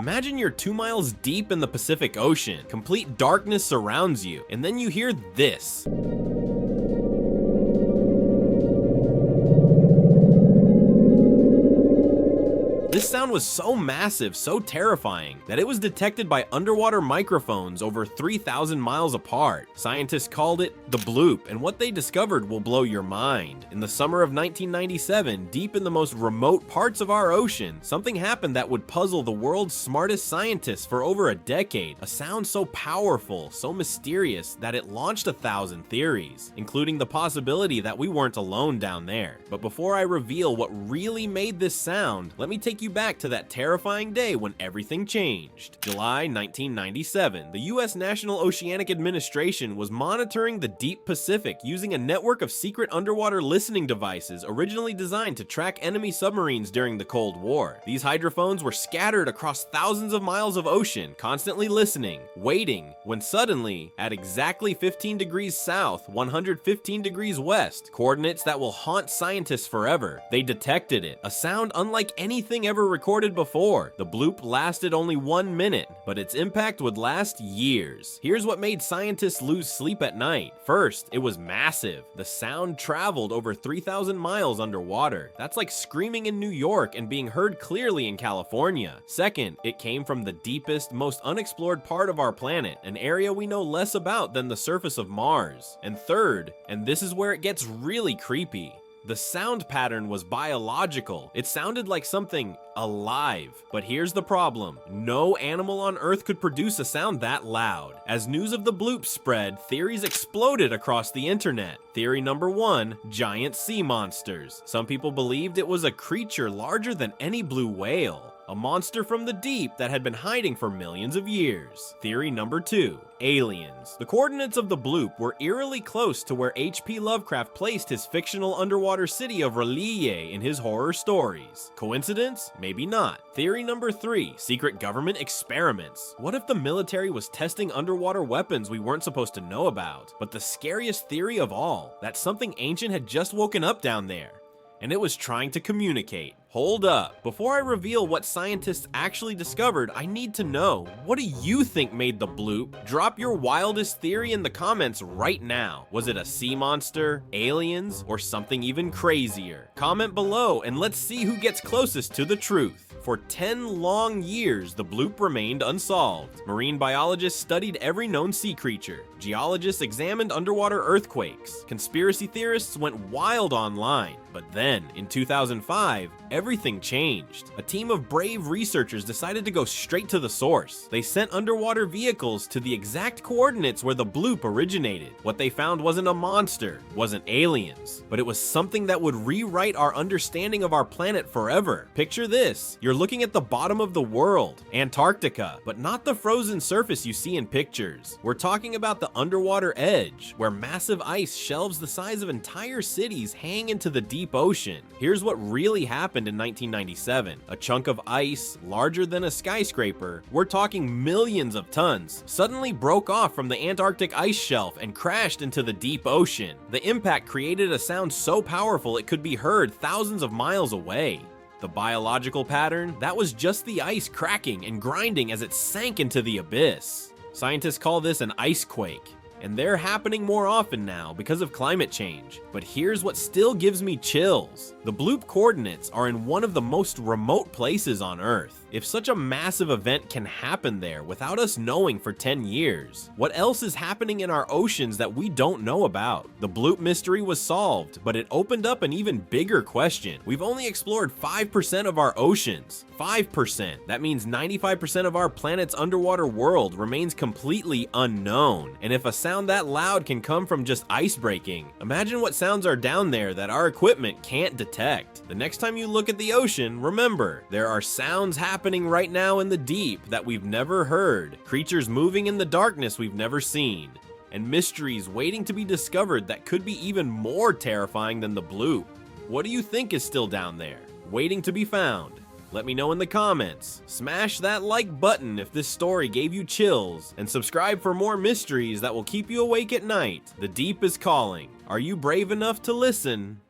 Imagine you're 2 miles deep in the Pacific Ocean. Complete darkness surrounds you, and then you hear this. This sound was so massive, so terrifying, that it was detected by underwater microphones over 3,000 miles apart. Scientists called it the Bloop, and what they discovered will blow your mind. In the summer of 1997, deep in the most remote parts of our ocean, something happened that would puzzle the world's smartest scientists for over a decade. A sound so powerful, so mysterious, that it launched 1,000 theories, including the possibility that we weren't alone down there. But before I reveal what really made this sound, let me take you back to that terrifying day when everything changed. July 1997, the US National Oceanic Administration was monitoring the deep Pacific using a network of secret underwater listening devices originally designed to track enemy submarines during the Cold War. These hydrophones were scattered across thousands of miles of ocean, constantly listening, waiting, when suddenly, at exactly 15 degrees south, 115 degrees west, coordinates that will haunt scientists forever, they detected it, a sound unlike anything ever recorded before. The bloop lasted only 1 minute, but its impact would last years. Here's what made scientists lose sleep at night. First, it was massive. The sound traveled over 3,000 miles underwater. That's like screaming in New York and being heard clearly in California. Second, it came from the deepest, most unexplored part of our planet, an area we know less about than the surface of Mars. And third, and this is where it gets really creepy, the sound pattern was biological. It sounded like something alive. But here's the problem. No animal on Earth could produce a sound that loud. As news of the bloop spread, theories exploded across the internet. Theory number 1, giant sea monsters. Some people believed it was a creature larger than any blue whale. A monster from the deep that had been hiding for millions of years. Theory number 2, aliens. The coordinates of the bloop were eerily close to where H.P. Lovecraft placed his fictional underwater city of R'lyeh in his horror stories. Coincidence? Maybe not. Theory number 3, secret government experiments. What if the military was testing underwater weapons we weren't supposed to know about? But the scariest theory of all, that something ancient had just woken up down there, and it was trying to communicate. Hold up. Before I reveal what scientists actually discovered, I need to know, what do you think made the bloop? Drop your wildest theory in the comments right now. Was it a sea monster, aliens, or something even crazier? Comment below and let's see who gets closest to the truth. For 10 long years, the bloop remained unsolved. Marine biologists studied every known sea creature. Geologists examined underwater earthquakes. Conspiracy theorists went wild online. But then, in 2005, everything changed. A team of brave researchers decided to go straight to the source. They sent underwater vehicles to the exact coordinates where the bloop originated. What they found wasn't a monster, wasn't aliens, but it was something that would rewrite our understanding of our planet forever. Picture this. You're looking at the bottom of the world, Antarctica, but not the frozen surface you see in pictures. We're talking about the underwater edge, where massive ice shelves the size of entire cities hang into the deep ocean. Here's what really happened in 1997. A chunk of ice, larger than a skyscraper, we're talking millions of tons, suddenly broke off from the Antarctic ice shelf and crashed into the deep ocean. The impact created a sound so powerful it could be heard thousands of miles away. The biological pattern, that was just the ice cracking and grinding as it sank into the abyss. Scientists call this an ice quake, and they're happening more often now because of climate change. But here's what still gives me chills. The bloop coordinates are in one of the most remote places on Earth. If such a massive event can happen there without us knowing for 10 years, what else is happening in our oceans that we don't know about? The bloop mystery was solved, but it opened up an even bigger question. We've only explored 5% of our oceans. 5%. That means 95% of our planet's underwater world remains completely unknown. And if a sound that loud can come from just ice breaking, imagine what sounds are down there that our equipment can't detect. The next time you look at the ocean, remember, there are sounds happening right now in the deep that we've never heard, creatures moving in the darkness we've never seen, and mysteries waiting to be discovered that could be even more terrifying than the bloop. What do you think is still down there, waiting to be found? Let me know in the comments. Smash that like button if this story gave you chills, and subscribe for more mysteries that will keep you awake at night. The deep is calling. Are you brave enough to listen?